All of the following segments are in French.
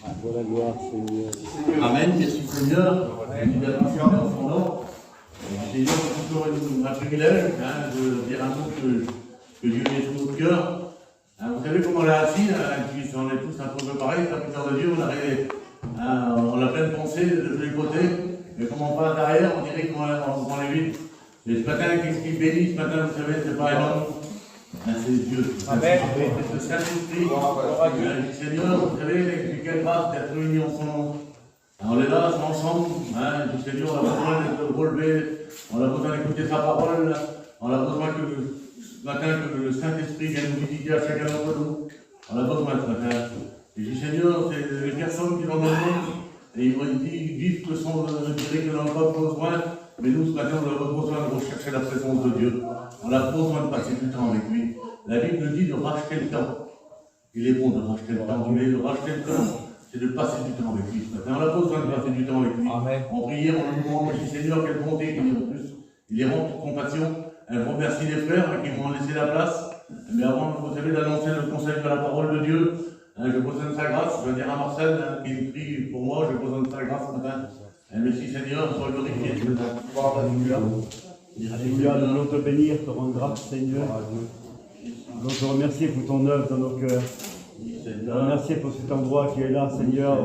Voilà, gloire, Seigneur. Amen, merci Seigneur. Libération dans son nom. Seigneur, c'est toujours un privilège de dire un mot que Dieu met sur notre cœur. Vous savez comment on l'a assis, on est tous un peu pareil, serviteurs de Dieu, on a plein de pensées de tous les côtés, mais comme on passe derrière, on dirait qu'on est vite. Et ce matin, qu'est-ce qui bénit ce matin, vous savez, c'est pas un homme, c'est Dieu. Amen. C'est le Saint-Esprit. Seigneur, vous savez, quelle grâce d'être réunis en son nom. On est là, ensemble, du Seigneur, on a besoin d'être relevés, on a besoin d'écouter sa parole, on a besoin ce matin que le Saint-Esprit vienne nous visiter à chacun d'entre nous. On a besoin ce matin. Et je dis, Seigneur, c'est les personnes qui vont dans le monde, et ils vivent que son dirait qu'ils n'en ont pas besoin, mais nous, ce matin, on a besoin de rechercher la présence de Dieu. On a besoin de passer du temps avec lui. La Bible nous dit de racheter le temps. Il est bon de racheter le temps, mais de racheter le temps, c'est de passer du temps avec lui ce matin. On a besoin de passer du temps avec lui. Amen. En prière, on nous demande, Seigneur, quelle bonté qu'il est en plus. Il est rempli de compassion. Je remercie les frères qui m'ont laissé la place. Mais avant, vous savez, d'annoncer le conseil de la parole de Dieu, j'ai besoin de sa grâce. Je vais dire à Marcel qui me prie pour moi, j'ai besoin de sa grâce ce matin. Merci Seigneur, sois glorifié. Alléluia, nous voulons te bénir, te rendre grâce, Seigneur. Nous voulons te remercier pour ton œuvre dans nos cœurs. Te remercier pour cet endroit qui est là, Seigneur,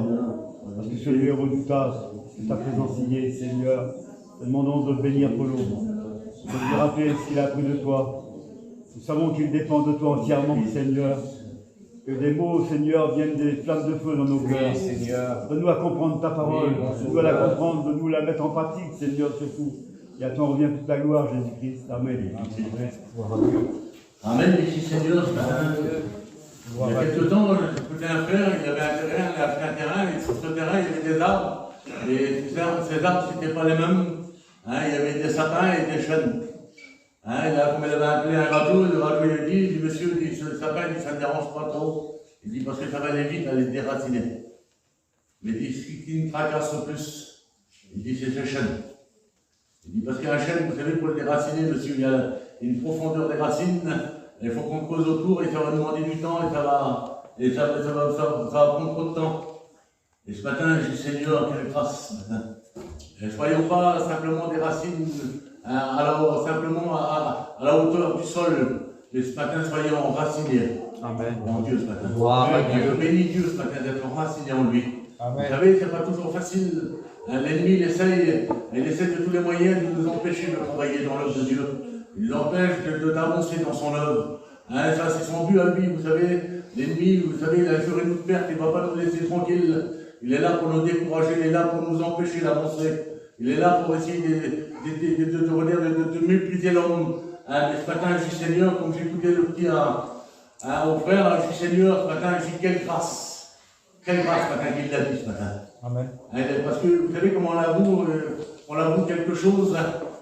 parce que ce lieu est redoutable, que ta présence y est, Seigneur. Te demandons de bénir Polo, de lui rappeler ce qu'il a appris de toi. Nous savons qu'il dépend de toi entièrement, Seigneur. Que des mots, Seigneur, viennent des flammes de feu dans nos cœurs. Seigneur. Donne-nous à comprendre ta parole, donne-nous à la comprendre, donne-nous à la mettre en pratique, Seigneur, surtout. Et à toi revient toute la gloire, Jésus-Christ. Amen. Amen, merci Seigneur. Il y a quelques temps, j'écoutais un frère, il avait un terrain, il a acheté un terrain, et sur ce terrain, il y avait des arbres. Et ces arbres, ce n'étaient pas les mêmes. Il y avait des sapins et des chênes. Comme il avait appelé un râteau, le râteau il a dit, monsieur, il dit, ce sapin, il dit, ça ne dérange pas trop. Il dit, parce que ça va aller vite à les déraciner. Mais il dit, ce qui me tracasse le plus, il dit, c'est ce chêne. Il dit, parce qu'un chêne, vous savez, pour le déraciner, monsieur, il y a une profondeur des racines, il faut qu'on creuse autour et ça va demander du temps et ça va prendre trop de temps. Et ce matin, j'ai dit, Seigneur, quelle grâce ce matin. Ne soyons pas simplement des racines simplement à la hauteur du sol, mais ce matin, soyons enracinés en Dieu ce matin. Je bénis Dieu ce matin d'être enraciné en lui. Amen. Vous savez, ce n'est pas toujours facile. L'ennemi, il essaie de tous les moyens de nous empêcher de travailler dans l'œuvre de Dieu. Il nous empêche d'avancer dans son œuvre. Ça, c'est son but à lui, vous savez. L'ennemi, vous savez, il a juré notre perte, il ne va pas nous laisser tranquilles. Il est là pour nous décourager, il est là pour nous empêcher d'avancer. Il est là pour essayer de mépriser l'homme. Mais ce matin, je dis Seigneur, comme j'écoutais le petit au frère, je dis Seigneur, ce matin, je dis quelle grâce. Quelle grâce ce matin qu'il l'a dit ce matin. Amen. Parce que vous savez comment on avoue quelque chose.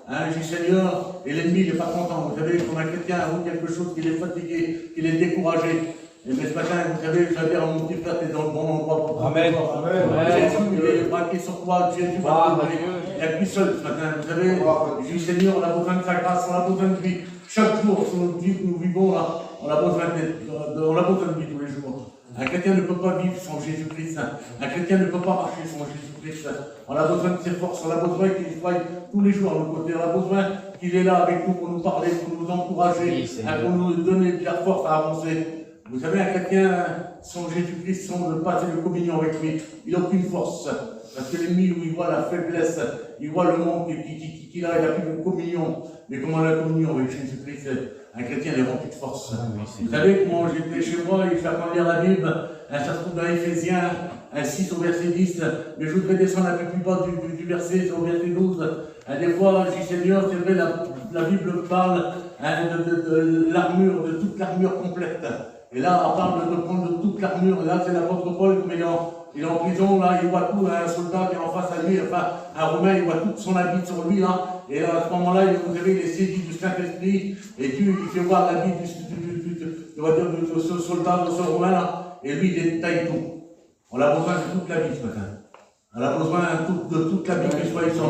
Je dis Seigneur, et l'ennemi n'est pas content. Vous savez, quand un chrétien avoue quelque chose, qu'il est fatigué, qu'il est découragé. Et mais ce matin, vous savez, je vais dire à mon petit frère, tu es dans le bon endroit pour toi. Amen. Jésus, il est braqué sur toi, Jésus va te donner. Il n'y a que lui seul ce matin, vous savez. Je dis Seigneur, on a besoin de sa grâce, on a besoin de lui. Chaque jour, sur notre vie que nous vivons là, on a besoin de lui tous les jours. Un chrétien ne peut pas vivre sans Jésus-Christ. Un chrétien ne peut pas marcher sans Jésus-Christ. On a besoin de ses forces, on a besoin qu'il soit tous les jours à nos côtés. On a besoin qu'il est là avec nous pour nous parler, pour nous encourager, pour nous donner de la force à avancer. Vous savez, un chrétien sans Jésus-Christ, sans passer de communion avec lui, il n'a aucune force. Parce que l'ennemi, il voit la faiblesse, il voit le monde qu'il a, il n'a plus de communion. Mais comment on a la communion avec Jésus-Christ? Un chrétien est rempli de force. Vous savez comment j'étais chez moi et je vais lire la Bible, ça se trouve dans Éphésiens 6 au verset 10, mais je voudrais descendre un peu plus bas du verset au verset 12. Des fois, je dis Seigneur, c'est vrai, la Bible parle de l'armure, de toute l'armure complète. Et là, on parle de prendre toute l'armure. Là, c'est l'apôtre Paul, mais il est en prison, là, il voit tout, un soldat qui est en face à lui, enfin, un Romain, il voit tout son habit sur lui, là. Et là, à ce moment-là, vous savez, il est saisi du Saint-Esprit, et Dieu, il fait voir l'habit de ce soldat, de ce Romain, là, et lui, il détaille tout. On a besoin de toute la vie ce matin. On a besoin de toute la vie qui soit ici,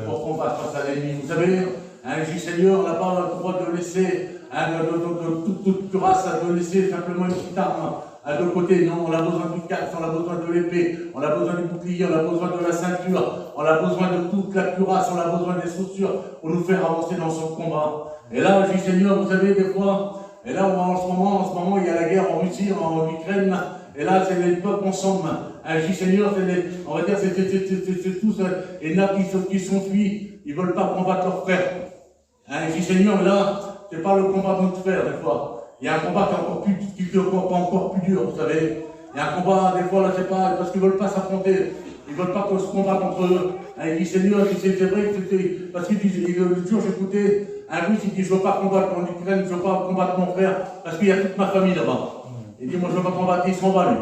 pour qu'on fasse face à l'ennemi. Vous savez, je dis Seigneur, on n'a pas le droit de laisser, de toute grâce, de laisser simplement une petite arme à deux côtés. Non, on a besoin du casque, on a besoin de l'épée, on a besoin du bouclier, on a besoin de la ceinture, on a besoin de toute la cuirasse, on a besoin des chaussures pour nous faire avancer dans ce combat. Et là, je dis, Seigneur, vous savez, des fois, et là, en ce moment, il y a la guerre en Russie, en Ukraine, et là, c'est les peuples ensemble. Je dis, Seigneur, on va dire, c'est tous, et là, qui sont fuis, ils ne veulent pas combattre leurs frères. Je dis, Seigneur, là, c'est pas le combat de notre frère, des fois. Il y a un combat qui est encore plus dur, vous savez. Il y a un combat, des fois, là, c'est pas, parce qu'ils ne veulent pas s'affronter. Ils ne veulent pas qu'on se combatte entre eux. Il dit, Seigneur, c'est vrai, parce qu'il dit, le jour, j'écoutais un russe, il dit, je ne veux pas combattre en Ukraine, je ne veux pas combattre mon frère, parce qu'il y a toute ma famille là-bas. Il dit, moi, je ne veux pas combattre, il s'en va, lui.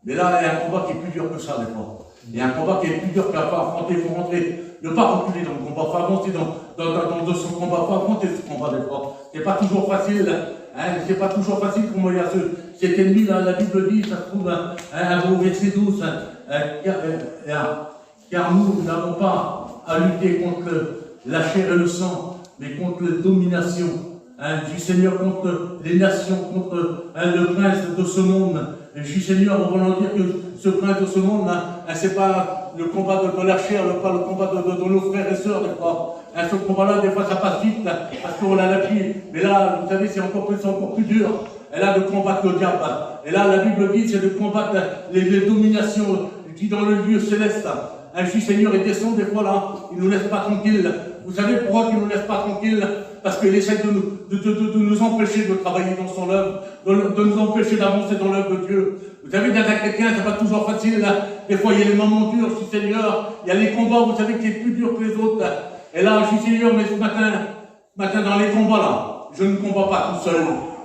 Mais là, il y a un combat qui est plus dur que ça, des fois. Il y a un combat qui est plus dur qu'à pas affronter, il faut rentrer, ne pas reculer dans le combat, il faut avancer dans ce combat, il faut affronter ce combat, des fois. C'est pas toujours facile, c'est pas toujours facile, comme il y a cet ennemi, là, la Bible dit, ça se trouve, au verset 12, car nous n'avons pas à lutter contre la chair et le sang, mais contre la domination du Seigneur, contre les nations, contre le prince de ce monde. Du Seigneur, on va leur dire que ce prince de ce monde, c'est pas le combat de la chair, pas le combat de nos frères et sœurs, des fois. Ce combat-là, des fois, ça passe vite, parce qu'on a l'appui. Mais là, vous savez, c'est encore plus dur. Et là, de combattre le diable. Et là, la Bible dit, c'est de combattre les dominations qui dans le lieu céleste. Du Seigneur, il descend des fois là, il ne nous laisse pas tranquilles. Vous savez pourquoi il ne nous laisse pas tranquilles? Parce qu'il essaie de nous empêcher de travailler dans son œuvre, de nous empêcher d'avancer dans l'œuvre de Dieu. Vous savez, d'être un chrétien, c'est pas toujours facile. Des fois, il y a les moments durs, je dis Seigneur, il y a les combats, vous savez, qui est plus dur que les autres. Et là, je dis Seigneur, mais ce matin, dans les combats là, je ne combats pas tout seul.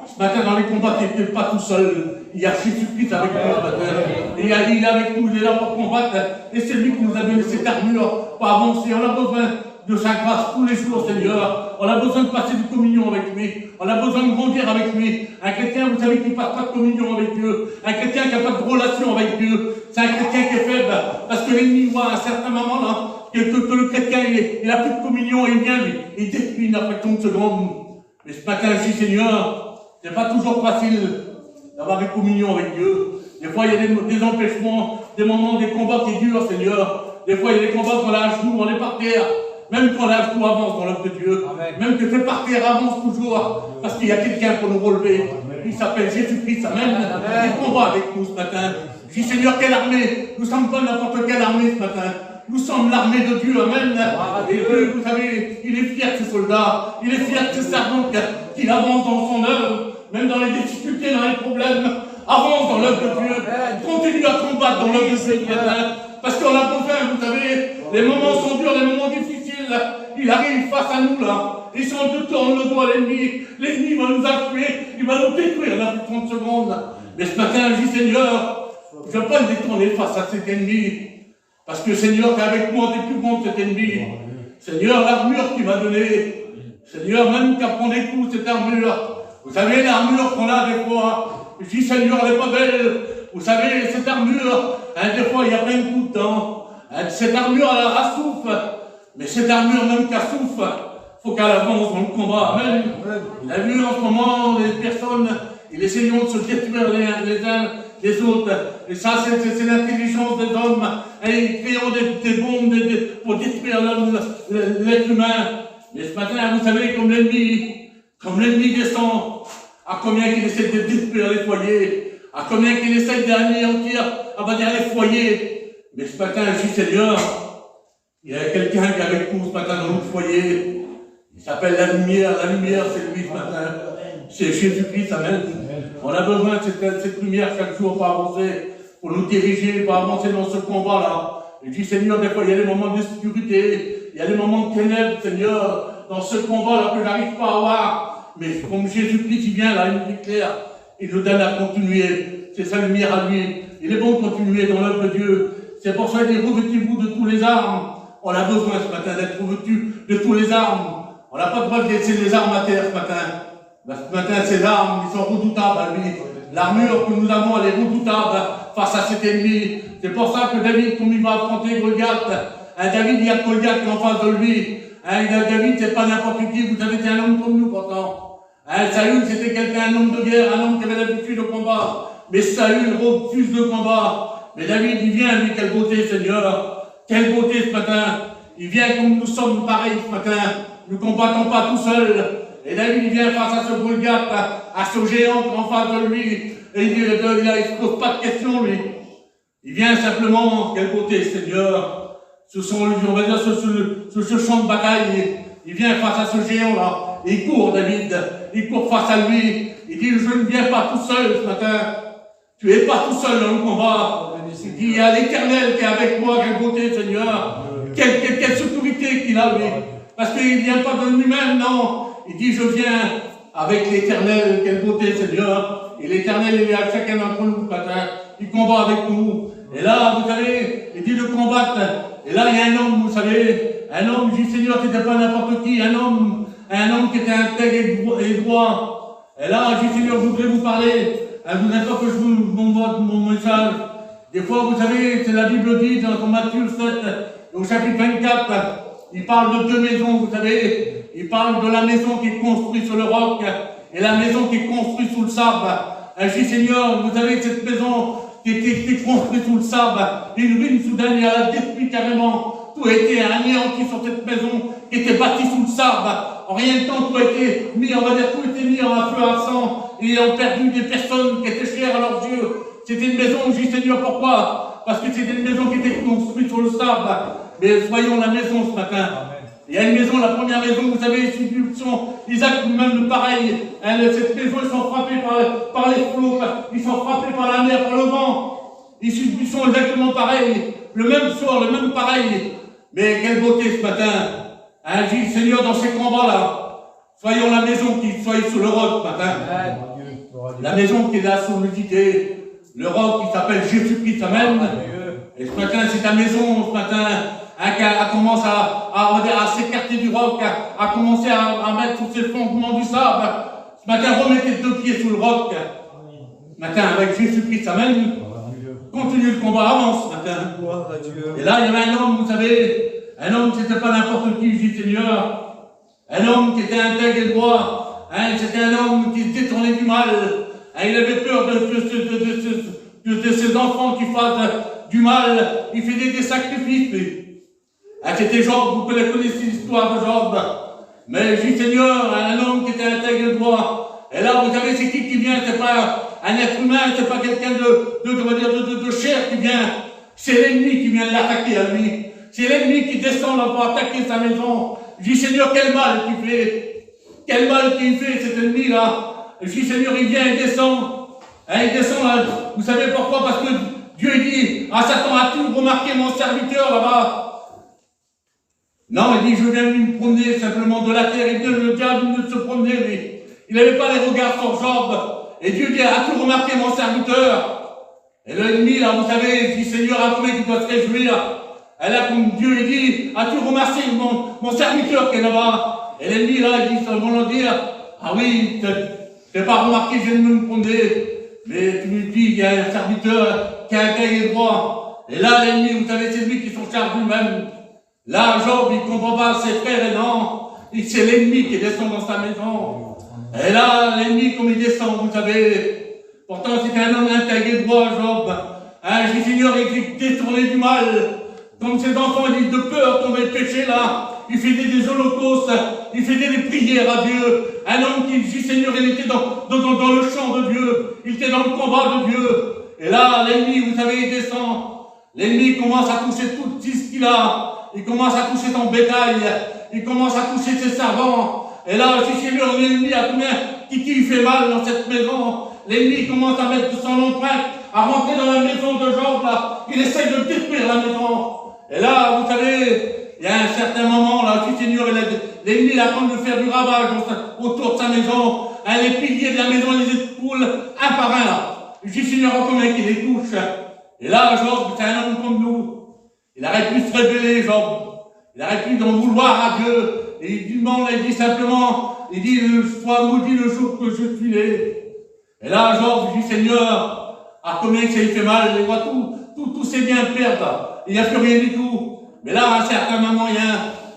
Ce matin, dans les combats, tu n'es pas tout seul. Il y a Jésus-Christ avec nous ce matin. Il est avec nous, il est là pour combattre. Et c'est lui qui nous a donné cette armure pour avancer. On a besoin de sa grâce tous les jours, Seigneur. On a besoin de passer de communion avec lui. On a besoin de grandir avec lui. Un chrétien, vous savez, qui ne passe pas de communion avec Dieu. Un chrétien qui n'a pas de relation avec Dieu. C'est un chrétien qui est faible. Parce que l'ennemi voit à un certain moment là, que le chrétien, il n'a plus de communion, il vient, lui. Il détruit une affection de seconde. Mais ce matin, je dis, Seigneur, c'est pas toujours facile d'avoir une communion avec Dieu. Des fois, il y a des empêchements, des moments, des combats qui durent, Seigneur. Des fois, il y a des combats qu'on a à genoux, on est par terre. Même quand on a à genoux, avance dans l'œuvre de Dieu. Amen. Même que tu es par terre, avance toujours. Parce qu'il y a quelqu'un pour nous relever. Amen. Il s'appelle Jésus-Christ. Amen. Il combat avec nous ce matin. Je dis, Seigneur, quelle armée? Nous ne sommes pas n'importe quelle armée ce matin. Nous sommes l'armée de Dieu, amen. Et Dieu, vous savez, il est fier de ses soldats, il est fier de ses servants qu'il avance dans son œuvre, même dans les difficultés, dans les problèmes, avance dans l'œuvre de Dieu, continue à combattre dans l'œuvre de Dieu, parce qu'on a besoin, vous savez, les moments sont durs, les moments difficiles, il arrive face à nous là, et si on te tourne le dos à l'ennemi va nous achever, il va nous détruire dans 30 secondes. Mais ce matin, je dis, Seigneur, je ne veux pas me détourner face à cet ennemi. Parce que Seigneur, tu es avec moi, tu es plus grand que cet ennemi. Seigneur, l'armure que tu m'as donnée. Seigneur, même qu'à des coups, cette armure. Vous savez, l'armure qu'on a des fois. Je dis, Seigneur, elle n'est pas belle. Vous savez, cette armure, des fois, il y a plein de coups dedans. Cette armure, elle souffle. Mais cette armure, même qu'elle souffle, il faut qu'elle avance dans le combat. Amen. Vous avez vu en ce moment, les personnes, ils essayent de se détruire les uns les autres. Et ça, c'est l'intelligence des hommes. Et ils créent des bombes pour détruire l'être humain. Mais ce matin, vous savez, comme l'ennemi descend, à combien qu'il essaie de détruire les foyers, à combien qu'il essaie d'anéantir, on va dire, les foyers. Mais ce matin, je dis, Seigneur, il y a quelqu'un qui est avec nous ce matin dans notre foyer. Il s'appelle la lumière. La lumière, c'est lui ce matin. C'est Jésus-Christ, amen. On a besoin de cette lumière chaque jour pour avancer, pour nous diriger, pour avancer dans ce combat-là. Et je dis, Seigneur, des fois, il y a des moments d'obscurité, il y a des moments de ténèbres, Seigneur, dans ce combat-là que je n'arrive pas à voir. Mais comme Jésus-Christ, il vient là, il nous éclaire, il nous donne à continuer. C'est sa lumière à lui. Il est bon de continuer dans l'œuvre de Dieu. C'est pour ça qu'il dit, revêtez-vous de tous les armes. On a besoin ce matin d'être revêtus de tous les armes. On n'a pas le droit de laisser les armes à terre ce matin. Ce matin, ces armes, ils sont redoutables à lui. L'armure que nous avons, elle est redoutable face à cet ennemi. C'est pour ça que David, comme il va affronter Goliath, David, il y a Goliath qui est en face de lui. David, c'est pas n'importe qui, vous savez, c'est un homme comme nous pourtant. Saül, c'était quelqu'un, un homme de guerre, un homme qui avait l'habitude de combat. mais Saül refuse le combat. Mais David, il vient, lui, quelle beauté, Seigneur. Quelle beauté ce matin. Il vient comme nous sommes pareils ce matin. Nous ne combattons pas tout seuls. Et David, il vient face à ce Goliath, à ce géant en face de lui. Et il ne se pose pas de questions, lui. Il vient simplement, quelle beauté, Seigneur. On va dire, ce champ de bataille. Il vient face à ce géant-là. Il court, David. Il court face à lui. Il dit, je ne viens pas tout seul ce matin. Tu n'es pas tout seul dans le combat. Il dit, il y a l'Éternel qui est avec moi. Quelle beauté, Seigneur. Quelle sécurité qu'il a, lui. Parce qu'il ne vient pas de lui-même, non. Il dit, je viens avec l'Éternel. Quelle beauté, Seigneur. Et l'Éternel, il est à chacun d'entre nous ce matin. Il combat avec nous. Et là, vous savez, il dit de combattre. Et là, il y a un homme, vous savez, un homme, je dis, Seigneur, qui n'était pas n'importe qui, un homme qui était intègre et droit. Et là, je dis, Seigneur, je voudrais vous parler. Je ne voudrais pas que je vous envoie mon message. Des fois, vous savez, c'est la Bible dit dans Matthieu 7, au chapitre 24, il parle de deux maisons, vous savez. Il parle de la maison qui est construite sur le roc et la maison qui est construite sous le sable. Je dis, Seigneur, vous savez, cette maison qui est construite sous le sable, une ruine soudaine, elle a détruit carrément. Tout a été anéanti sur cette maison qui était bâtie sous le sable. En rien de temps, tout a été mis, on va dire, tout a été mis en feu à sang. Et ils ont perdu des personnes qui étaient chères à leurs yeux. C'était une maison, je dis, Seigneur, pourquoi? Parce que c'était une maison qui était construite sur le sable. Mais voyons la maison ce matin. Il y a une maison, la première maison, vous savez, Isaac, même pareil. Cette maison, ils sont frappés par les flots, ils sont frappés par la mer, par le vent. Ils sont exactement pareils. Le même sort, le même pareil. Mais quelle beauté ce matin. Je dis, Seigneur, dans ces combats-là, soyons la maison qui soit sur le roc ce matin. La maison qui est là sur l'unité. Le roc qui s'appelle Jésus-Christ, amen. Et ce matin, c'est ta maison, ce matin. Elle commence à s'écarter du roc, à commencer à mettre tous ces fondements du sable. Ce matin, remettez deux pieds sous le roc. Ce matin, avec Jésus-Christ, amen. Continue le combat, avance ce matin. Et là, il y avait un homme, vous savez, un homme, c'était pas n'importe qui, je dis Seigneur. Un homme qui était intègre et droit. C'était un homme qui se détournait du mal. Il avait peur de ses enfants qui fassent du mal. Il faisait des sacrifices. C'était Job, vous connaissez l'histoire de Job. Mais je dis, Seigneur, un homme qui était intègre et droit. Et là, vous savez, c'est qui vient? C'est pas un être humain, c'est pas quelqu'un de chair qui vient. C'est l'ennemi qui vient l'attaquer à lui. C'est l'ennemi qui descend là pour attaquer sa maison. Je dis, Seigneur, quel mal qu'il fait. Quel mal qu'il fait, cet ennemi-là. Je dis, Seigneur, il vient, il descend. Il descend là. Vous savez pourquoi? Parce que Dieu dit à Satan, as-tu remarqué mon serviteur là-bas? Non, il dit, je viens me promener simplement de la terre. Et Dieu, le diable ne se promenait, lui. Il n'avait pas les regards sur Job. Et Dieu dit, as-tu remarqué mon serviteur? Et l'ennemi, là, vous savez, il dit, Seigneur, à combien il doit se réjouir? Et là, comme Dieu, il dit, as-tu remarqué mon serviteur qui est là-bas? Et l'ennemi, là, il dit, seulement le dire, ah oui, tu n'as pas remarqué, je viens de me promener. Mais tu me dis, il y a un serviteur qui a un cahier droit. Et là, l'ennemi, vous savez, c'est lui qui s'en charge lui-même. Là, Job, il ne comprend pas ses frères et non. C'est l'ennemi qui descend dans sa maison. Et là, l'ennemi, comme il descend, vous savez, pourtant c'était un homme intègre et droit, Job. Je dis, Seigneur, il détournait du mal. Comme ses enfants, ils disent de peur tomber le péché là. Il faisait des holocaustes, il faisait des prières à Dieu. Un homme qui dit, Seigneur, il était dans le champ de Dieu. Il était dans le combat de Dieu. Et là, l'ennemi, vous savez, il descend. L'ennemi commence à toucher tout ce qu'il a. Il commence à toucher son bétail. Il commence à toucher ses servants. Et là, je dis, Seigneur, l'ennemi a combien qui fait mal dans cette maison. L'ennemi commence à mettre son empreinte, à rentrer dans la maison de Job, là. Il essaye de détruire la maison. Et là, vous savez, il y a un certain moment, là, je dis, Seigneur, l'ennemi, il attend de faire du ravage autour de sa maison. Les piliers de la maison, ils écoulent un par un, là. Je dis, Seigneur, combien qu'il les touche. Et là, Job, c'est un homme comme nous. Il aurait pu se révéler, Job. Il aurait pu en vouloir à Dieu. Et il demande, il dit simplement, il dit, sois maudit le jour que je suis né. Et là, Job, je dis, Seigneur, à combien que ça lui fait mal, il voit tous ses biens perdre. Il n'y a plus rien du tout. Mais là, à un certain moment,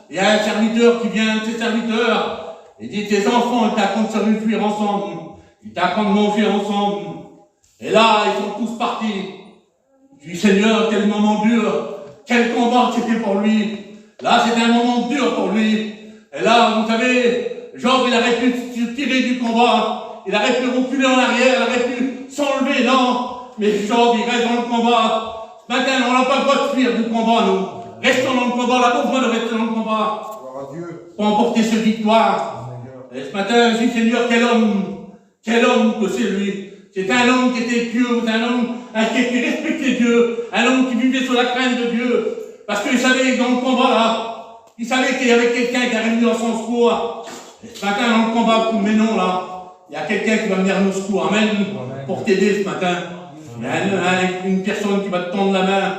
il y a un serviteur qui vient, ses serviteurs, il dit, tes enfants, ils t'apprennent de se réjouir ensemble. Ils t'apprennent de manger ensemble. Et là, ils sont tous partis. Je dis, Seigneur, quel moment dur, quel combat c'était pour lui. Là, c'était un moment dur pour lui. Et là, vous savez, Job, il aurait pu se tirer du combat, il aurait pu reculer en arrière, il aurait pu s'enlever, non. Mais Job, il reste dans le combat. Ce matin, on n'a pas le droit de fuir du combat, nous. Restons dans le combat, on n'a pas besoin de rester dans le combat. Pour emporter cette victoire. Et ce matin, je dis, Seigneur, quel homme que c'est lui. C'est un homme qui était pieux, c'est un homme qui respectait Dieu, un homme qui vivait sous la crainte de Dieu. Parce qu'il savait que dans le combat là, il savait qu'il y avait quelqu'un qui arrive venu à son secours. Et ce matin, dans le combat que nous menons là, il y a quelqu'un qui va venir à nos secours. Amen. Pour t'aider ce matin. Il y a une personne qui va te tendre la main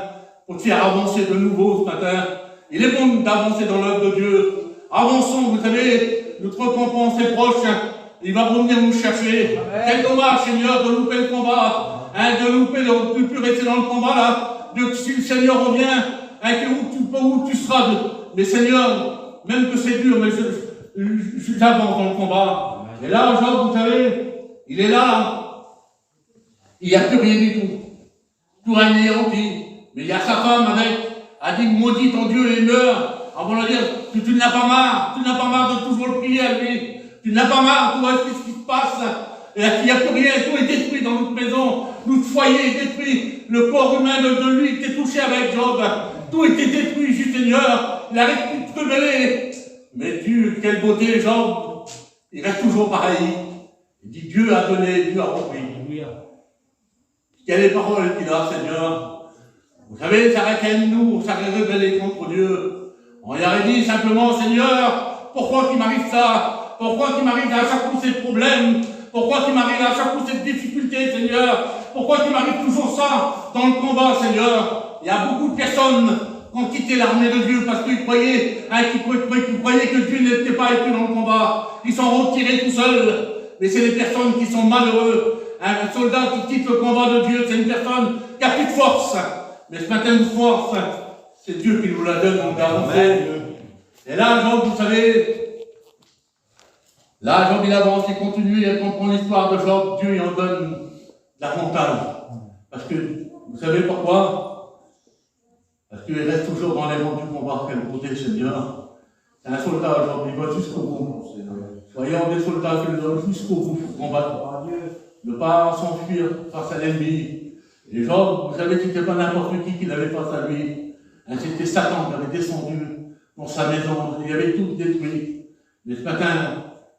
pour te faire avancer de nouveau ce matin. Il est bon d'avancer dans l'œuvre de Dieu. Avançons, vous savez, notre récompense est proche. Il va revenir nous chercher. Amen. Quel dommage, Seigneur, de louper le combat, de louper, de ne plus rester dans le combat là. Si le Seigneur revient, où tu seras. Mais Seigneur, même que c'est dur, mais j'avance dans le combat. Amen. Et là, Job, vous savez, il est là. Il n'y a plus rien du tout. Tout anéanti. Mais il y a sa femme avec, a dit, maudit ton Dieu et meurt. Avant de dire, tu n'as pas marre, de toujours le prier à lui. Tu n'as pas marre, tu vois ce qui se passe. Et il n'y a plus rien, tout est détruit dans notre maison. Notre foyer est détruit. Le corps humain de lui était touché avec Job. Tout était détruit, juste Seigneur. Il n'arrête plus de se rebeller. Mais Dieu, quelle beauté, Job. Il reste toujours pareil. Il dit, Dieu a donné, Dieu a repris. Quelle est les paroles qu'il a, Seigneur? Vous savez, ça aurait nous, ça aurait rebellé contre Dieu. On y aurait dit simplement, Seigneur, pourquoi qu'il m'arrive ça? Pourquoi qu'il m'arrive à chaque coup ces problèmes? Pourquoi qu'il m'arrive à chaque coup cette difficulté, Seigneur? Pourquoi qu'il m'arrive toujours ça dans le combat, Seigneur? Il y a beaucoup de personnes qui ont quitté l'armée de Dieu parce qu'ils croyaient, que Dieu n'était pas avec eux dans le combat. Ils sont retirés tout seuls. Mais c'est des personnes qui sont malheureux. Un soldat qui quitte le combat de Dieu, c'est une personne qui n'a plus de force. Mais ce matin, de force, c'est Dieu qui nous la donne, on garde. Et là, Job, vous savez, là, Job, il avance, il continue, et quand on prend l'histoire de Job, Dieu, il en donne davantage. Parce que, vous savez pourquoi? Parce qu'il reste toujours dans les rangs du combat, quel beauté, Seigneur. C'est un soldat, Job, il va jusqu'au bout. Soyons des soldats qui nous donnent jusqu'au bout pour combattre. Ne pas s'enfuir face à l'ennemi. Et Job, vous savez, c'était pas n'importe qui avait face à lui. C'était Satan qui avait descendu dans sa maison. Il avait tout détruit. Mais ce matin,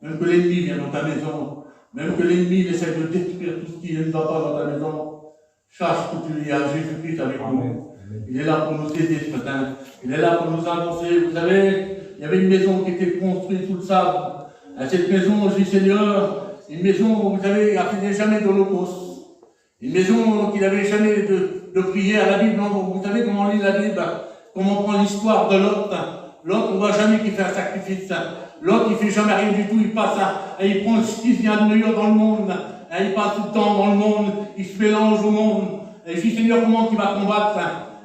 même que l'ennemi vient dans ta maison, même que l'ennemi essaie de détruire tout ce qui ne va pas dans ta maison, sache que tu y as Jésus-Christ avec nous. Il est là pour nous aider ce matin. Il est là pour nous annoncer. Vous savez, il y avait une maison qui était construite sous le sable. Cette maison, je dis Seigneur, une maison, vous savez, qui n'a jamais d'holocauste. Une maison qui n'avait jamais de prière à la Bible. Non, vous savez comment on lit la Bible, comment on prend l'histoire de Lot. Lot, on ne voit jamais qu'il fait un sacrifice. Lot, il ne fait jamais rien du tout. Il passe, il prend ce qui vient de meilleur dans le monde. Il passe tout le temps dans le monde. Il se mélange au monde. Et je dis Seigneur, comment il va combattre?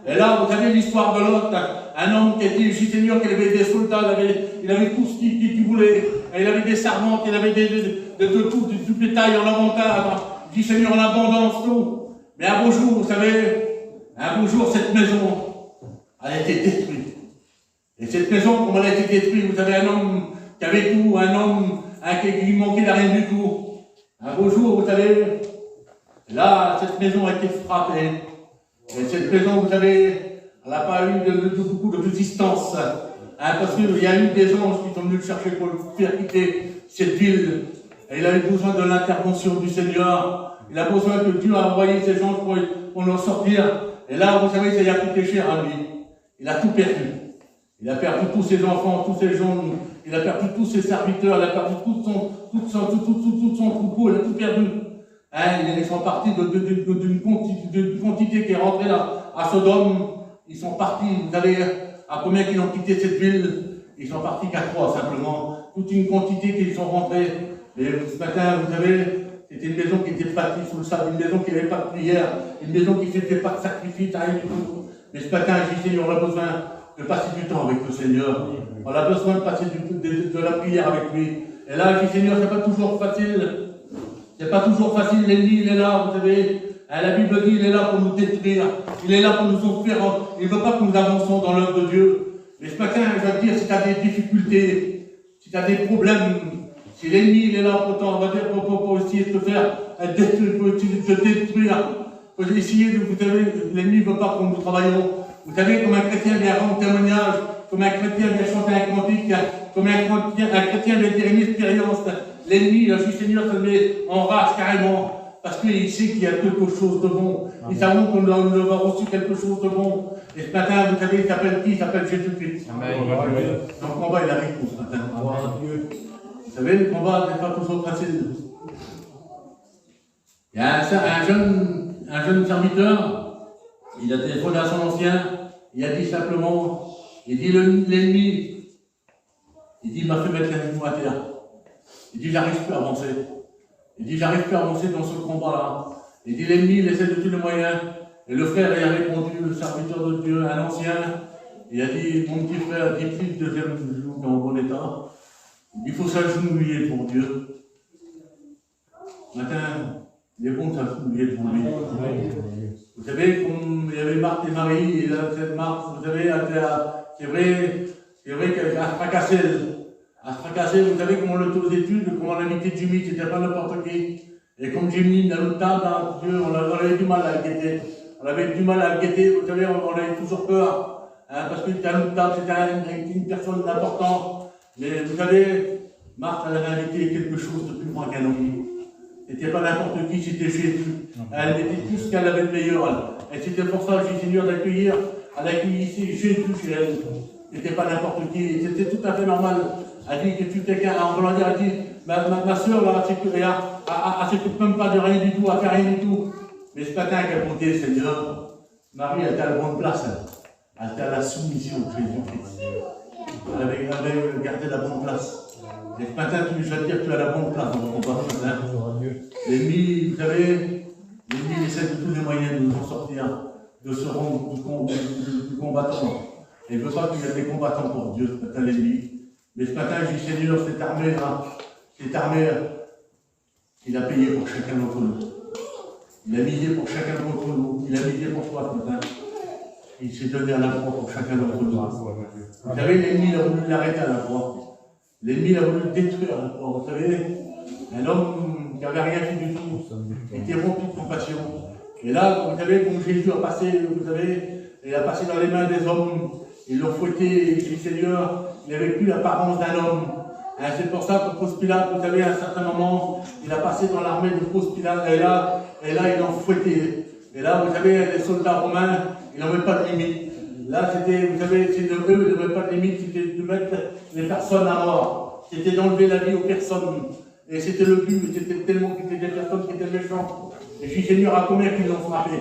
Et là, vous savez l'histoire de Lot, un homme qui était, je dis Seigneur, qu'il avait des soldats, il avait tout ce qu'il voulait. Il avait des servantes, il avait du bétail en avantage. Je dis Seigneur, en abondance, tout. Mais un beau jour, vous savez, un beau jour, cette maison, elle a été détruite. Et cette maison, comme elle a été détruite, vous savez, un homme qui avait tout, un homme qui manquait de rien du tout. Un beau jour, vous savez, là, cette maison a été frappée. Et cette maison, vous savez, elle n'a pas eu beaucoup de résistance. Parce qu'il y a eu des anges qui sont venus le chercher pour le faire quitter cette ville. Et il avait besoin de l'intervention du Seigneur. Il a besoin que Dieu a envoyé ses anges pour l'en sortir. Et là, vous savez, ça y a coûté cher à lui. Il a tout perdu. Il a perdu tous ses enfants, tous ses gens. Il a perdu tous ses serviteurs. Il a perdu tout son troupeau. Il a tout perdu. Ils sont partis d'une quantité qui est rentrée là, à Sodome. Ils sont partis, vous savez, à combien qu'ils ont quitté cette ville? Ils sont partis qu'à 3 simplement. Toute une quantité qu'ils sont rentrés. Et ce matin, vous savez, c'était une maison qui était bâtie sous le sable, une maison qui n'avait pas de prière, une maison qui ne faisait pas de sacrifice, rien du tout. Mais ce matin, je dis, on a besoin de passer du temps avec le Seigneur. On a besoin de passer de la prière avec lui. Et là, je dis, Seigneur, c'est pas toujours facile. C'est pas toujours facile, l'ennemi il est là, vous savez. La Bible dit il est là pour nous détruire, il est là pour nous offrir, il ne veut pas que nous avancions dans l'œuvre de Dieu. Mais ce matin, je veux te dire, si tu as des difficultés, si tu as des problèmes, si l'ennemi il est là on va dire, pour essayer de te faire te détruire, pour essayer de, vous savez, l'ennemi ne veut pas que nous travaillions. Vous savez, comme un chrétien vient rendre témoignage, comme un chrétien vient chanter un cantique, comme un chrétien vient dire une expérience, l'ennemi, le Seigneur se met en rage carrément. Parce qu'il sait qu'il y a quelque chose de bon. Nous savons qu'on a reçu quelque chose de bon. Et ce matin, vous savez, il s'appelle qui? Il s'appelle Jésus-Christ. Donc le combat, il arrive pour ce matin. Vous savez, le combat n'est pas toujours facile. Il y a un jeune serviteur, il a téléphoné à son ancien, il a dit simplement, il dit l'ennemi, il dit, il m'a fait mettre les genoux à terre. Il dit, j'arrive plus à avancer. Il dit, j'arrive plus à avancer dans ce combat-là. Il dit, l'ennemi, il essaie de tous les moyens. Et le frère, il a répondu, le serviteur de Dieu, un ancien, il a dit, mon petit frère, dis plus le deuxième genou qui est en bon état. Il faut s'agenouiller pour Dieu. Matin, il est bon de s'agenouiller devant lui. Vous savez, comme il y avait Marthe et Marie, et là, cette Marthe, vous savez, c'est vrai qu'elle a fracassé. À se fracasser, vous savez comment on le taux d'études, comment l'invité de Jimmy, c'était pas n'importe qui. Et comme Jimmy, dans notre table, hein, Dieu, on avait du mal à le guetter. On avait du mal à le guetter, vous savez, on avait toujours peur. Hein, parce que dans notre table, c'était une personne importante. Mais vous savez, Marthe, elle avait invité quelque chose de plus grand qu'un homme. C'était pas n'importe qui, c'était Jésus. Elle mettait tout ce qu'elle avait de meilleur. Et c'était pour ça que j'ai Seigneur d'accueillir. Elle a accueilli ici Jésus chez elle. C'était pas n'importe qui. C'était tout à fait normal. Elle dit que tu t'es en Hollande, elle dit, ma soeur, là, elle s'occupe même pas de rien du tout, elle fait rien du tout. Mais ce matin, qu'elle comptait, Seigneur, Marie, elle était à la bonne place. Elle était à la soumission de Jésus-Christ. Elle avait gardé la bonne place. Et ce matin, je vais te dire que tu as la bonne place dans ton combat. L'ennemi, vous savez, l'ennemi essaie de tous les moyens de nous en sortir, de se rendre du combattant. Et il ne veut pas qu'il y ait des combattants pour Dieu, ce matin, l'ennemi. Mais ce matin, je dis, Seigneur, cette armée, il a payé pour chacun d'entre nous. Il a misé pour chacun d'entre nous. Il a misé pour toi ce matin. Il s'est donné à la croix pour chacun d'entre nous. Vous savez, l'ennemi a voulu l'arrêter à la croix. L'ennemi a voulu le détruire à la croix. Vous savez, un homme qui n'avait rien fait du tout, était rempli de compassion. Et là, vous savez, comme Jésus a passé, vous savez, il a passé dans les mains des hommes. Ils l'ont fouetté, il dit, Seigneur, il n'avait plus l'apparence d'un homme. C'est pour ça que Ponce Pilate, vous savez, à un certain moment, il a passé dans l'armée de Ponce Pilate, et là, ils l'ont fouetté. Et là, vous savez, les soldats romains, ils n'avaient pas de limite. Là, c'était, vous savez, eux, ils n'avaient pas de limite, c'était de mettre les personnes à mort. C'était d'enlever la vie aux personnes. Et c'était le but, c'était tellement qu'il y avait des personnes qui étaient méchantes. Et je dis, Seigneur, à combien qu'ils l'ont frappé?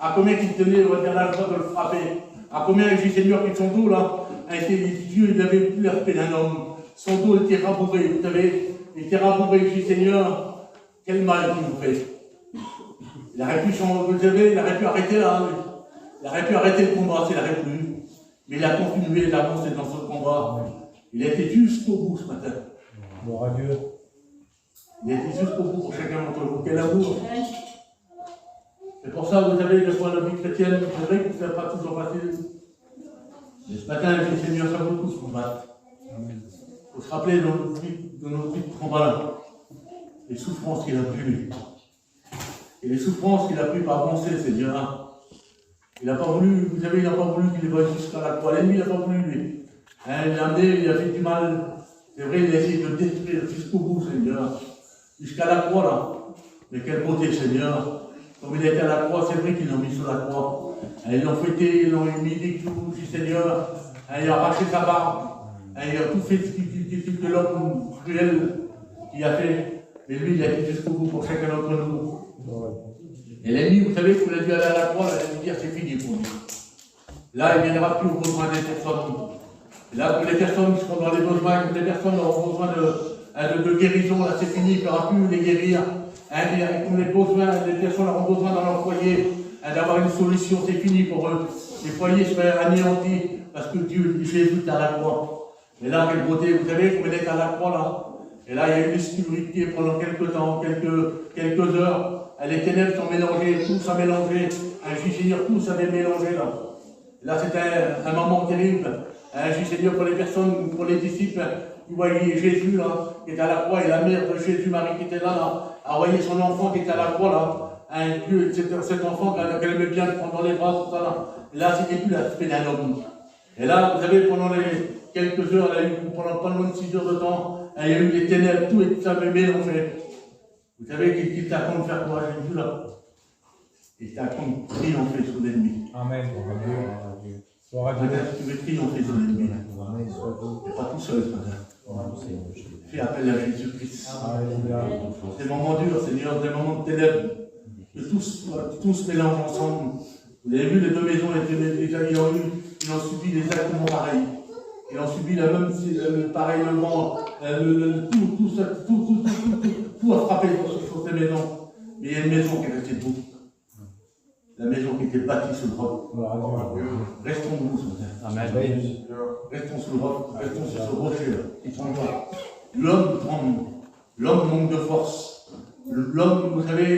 À combien qu'ils tenaient, on va dire, la joie de le frapper? À combien je dis, Seigneur, qu'ils sont dos là? Dieu, il n'avait plus l'aspect d'un homme. Son dos était rabouré, vous savez. Il était rabouré. Je dis, Seigneur, quel mal qu'il nous fait. Il aurait pu, vous savez, il aurait pu arrêter là. Il aurait pu arrêter le combat s'il aurait voulu. Mais il a continué d'avancer dans ce combat. Il a été jusqu'au bout ce matin. Gloire à Dieu. Il a été jusqu'au bout pour chacun d'entre vous. Quel amour. C'est pour ça, vous savez, le point de vie chrétienne, c'est vrai que ce n'est pas toujours facile. Mais ce matin, le Seigneur, ça vaut tout ce combat. Il faut se rappeler de notre vie de combat, les souffrances qu'il a pu. Et les souffrances qu'il a pu par avancer, Seigneur. Il n'a pas voulu, vous savez, il n'a pas voulu qu'il va jusqu'à la croix. L'ennemi n'a pas voulu, lui. Il l'a amené, il a fait du mal. C'est vrai, il a essayé de le détruire jusqu'au bout, Seigneur. Jusqu'à la croix, là. Mais quelle beauté, Seigneur. Comme il était à la croix, c'est vrai qu'ils l'ont mis sur la croix. Ils l'ont fouetté, ils l'ont mis des clous, Seigneur. Il a arraché sa barbe. Il a tout fait ce que l'homme cruel qui a fait. Mais lui, il a été jusqu'au bout pour chacun d'entre nous. Et l'ennemi, vous savez, qu'on a dû aller à la croix, il a dû dire c'est fini pour lui. Là, il ne viendra plus au besoin des personnes. Et là, pour les personnes qui seront dans les besoins, que les personnes auront besoin de guérison, là, c'est fini, il ne pourra plus les guérir. Comme les personnes auront besoin dans leur foyer, d'avoir une solution, c'est fini pour eux. Les foyers seraient anéantis parce que Dieu, Jésus est à la croix. Et là, quelle beauté, vous savez, comme il est à la croix, là, Et là, il y a eu l'obscurité pendant quelques temps, quelques heures. Les ténèbres sont mélangées, tout s'est mélangé. Seigneur, tout s'avait mélangé là. Là, c'était un moment terrible. Seigneur, pour les personnes, pour les disciples, qui voyaient Jésus là, qui était à la croix, et la mère de Jésus, Marie, qui était là, a voyé son enfant qui était à la croix là. Dieu, cet enfant qu'elle aimait bien prendre dans les bras, tout ça là. Et là, c'était plus l'aspect d'un homme. Et là, vous savez, pendant les quelques heures, pendant pas loin de 6 heures de temps, il y a eu les ténèbres, tout et tout ça avait mélangé. Vous savez qu'il t'attend de faire quoi, Jésus là? Il t'attend de triompher sur l'ennemi. Amen. Tu veux triompher sur l'ennemi. Tu n'es pas tout seul ce matin. Fais appel à Jésus-Christ. Des moments durs, Seigneur, des moments de ténèbres, que tout se mélange ensemble. Vous avez vu, les deux maisons ils ont subi exactement pareil. Ils ont subi la même, pareil, le vent, tout a frappé sur ces maisons. Mais il y a une maison qui est restée debout. La maison qui était bâtie sur le roc. Restons debout ce matin. Amen. Restons sur le roc, restons sur ce rocher-là. Il ne tremble pas. L'homme tremble. L'homme manque de force. L'homme, vous savez,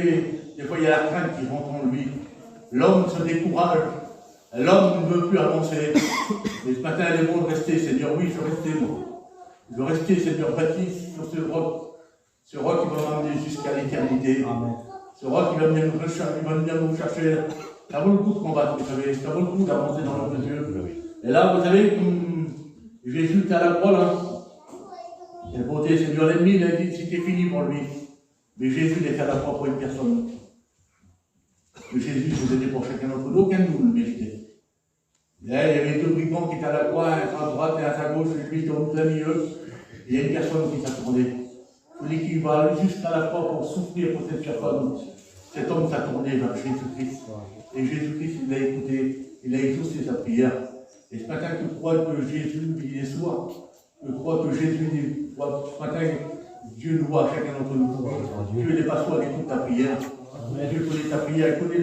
des fois il y a la crainte qui rentre en lui. L'homme se décourage. L'homme ne veut plus avancer. Et ce matin, il est bon de rester, Seigneur. Oui, je veux rester, moi. Je veux rester, Seigneur, bâti sur ce roc. Ce roc qui va m'amener jusqu'à l'éternité. Ce roc qui va venir nous chercher. Ça vaut le coup de combattre, vous savez. Ça vaut le coup d'avancer dans l'œuvre de Dieu. Et là, vous savez, comme Jésus était à la croix, là. Quelle beauté, Seigneur. L'ennemi, il a dit que c'était fini pour lui. Mais Jésus était à la croix pour une personne. Que Jésus vous était pour chacun d'entre nous, aucun de nous le méritait. Et là, il y avait deux brigands qui étaient à la croix, un à droite et un à gauche, et lui était au plein milieu. Et il y a une personne qui s'attendait. Celui qui va aller jusqu'à la croix pour souffrir pour cette personne. Cet homme s'attendait vers Jésus-Christ. Et Jésus-Christ, il l'a écouté, il a exaucé sa prière. Et ce matin, tu crois que Jésus, il est sourd. Tu crois que Jésus, ce matin, Dieu nous voit à chacun d'entre nous. Dieu n'est pas sourd, il écoute ta prière. Dieu connaît ta prière, il connaît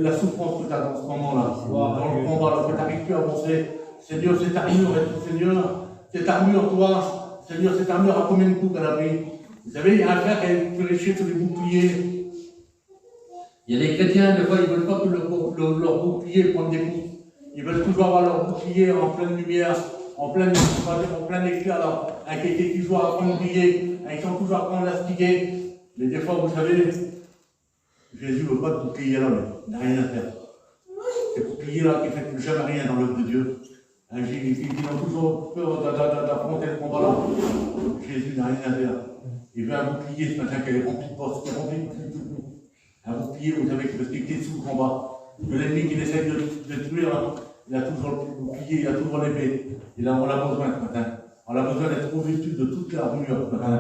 la souffrance que tu as dans ce moment-là. Dans le combat, alors que tu n'arrives plus à avancer. Seigneur, cette armure, Seigneur, cette armure, toi, Seigneur, cette armure a combien de coups qu'elle a pris? Vous savez, il y a un frère qui a prêché sur les boucliers. Il y a des chrétiens, des fois, ils ne veulent pas que leur bouclier prenne des coups. Ils veulent toujours avoir leur bouclier en pleine lumière, en plein éclat, là, avec qui toujours à prendre briller, ils sont toujours à prendre l'astiguer. Mais des fois, vous savez, Jésus ne veut pas de bouclier là, mais il n'a rien à faire. Ces boucliers-là qui ne font jamais rien dans l'œuvre de Dieu. Ils ont toujours peur d'affronter le combat là. Jésus n'a rien à faire. Il veut un bouclier ce matin qui est rempli de force, qui est rempli de tout. Un bouclier, vous savez, qui peut se dicter sous le combat. Que l'ennemi qui essaie de tuer, il a toujours le bouclier, il a toujours l'épée. Et là, on a besoin ce matin. On a besoin d'être revêtu de toute l'armure ce matin.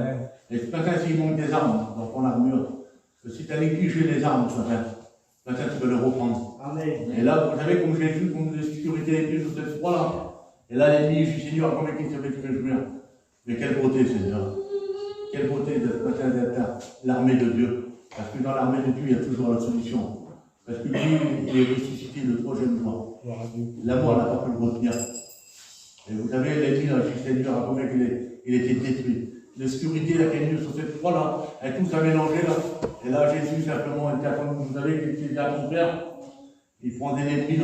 Et ce matin, s'il manque des armes, on prend l'armure. Parce que si tu as négligé les armes ce matin, tu peux les reprendre. Amen. Et là, vous savez, comme Jésus, comme la sécurité est plus sur cette croix-là. Et là, l'ennemi, je suis Seigneur, comment il se fait que je meurs. Mais quelle beauté, Seigneur. Quelle beauté de ce matin d'être l'armée de Dieu. Parce que dans l'armée de Dieu, il y a toujours la solution. Parce que lui, il est ressuscité le 3e jour. L'amour n'a pas pu le retenir. Et vous savez, l'ennemi, là, je suis Seigneur, à combien il était détruit. L'obscurité là, qui est venue sur cette croix-là, et tout s'est mélangé là. Et là, Jésus, simplement, il t'attend, vous savez, qu'il est à ton père, il prend des épines,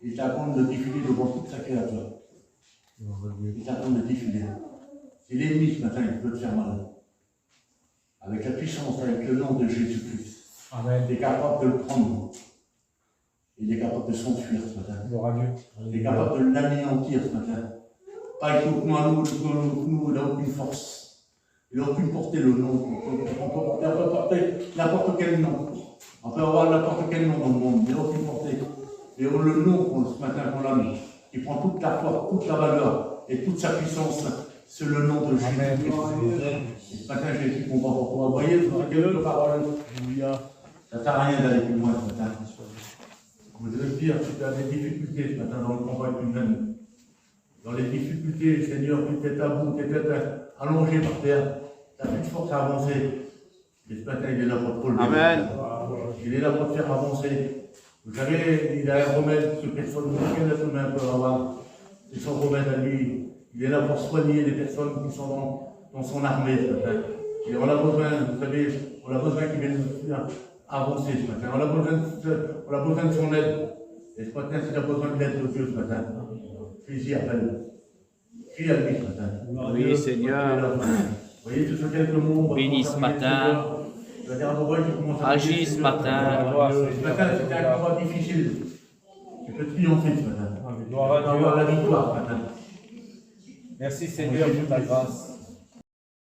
il t'attend de défiler devant toute sa créature. Il t'attend de défiler. C'est l'ennemi ce matin, il peut te faire mal. Avec la puissance, avec le nom de Jésus-Christ. Il est capable de le prendre. Il est capable de s'enfuir ce matin. Il est capable de l'anéantir ce matin. Pas qu'il nous, il n'a aucune force. Il n'a aucune portée le nom. On peut porter n'importe quel nom. On peut avoir n'importe quel nom dans le monde. Il n'a aucune portée. Et le nom ce matin qu'on a mis, qui prend toute la force, toute la valeur et toute sa puissance, c'est le nom de Jésus. Et ce matin, Jésus qu'on va pouvoir. Vous voyez, quelques paroles. Ça ne sert à rien d'aller plus loin ce matin. Vous devez dire si tu as des difficultés ce matin dans le combat humain. Dans les difficultés, Seigneur, tu étais à bout, tu étais allongé par terre, tu n'as plus de force à avancer. Et ce matin, il est là pour te relever. Amen. Il est là pour te faire avancer. Vous savez, il a un remède que personne, aucun être humain peut avoir. C'est son remède à lui. Il est là pour soigner les personnes qui sont dans son armée ce matin. Et on a besoin, vous savez, on a besoin qu'il vienne nous faire avancer ce matin. On a besoin de son aide. Et ce matin, si tu as besoin de l'aide de Dieu ce matin, fais-y appel. Crie à lui ce matin. Oui, Seigneur. Vous voyez, tous ces quelques mots. Bénis ce matin. Agis ce matin. Ce matin, c'était un combat difficile. Tu peux triompher ce matin. Gloire à Tu peux avoir la victoire ce matin. Merci Seigneur pour ta grâce.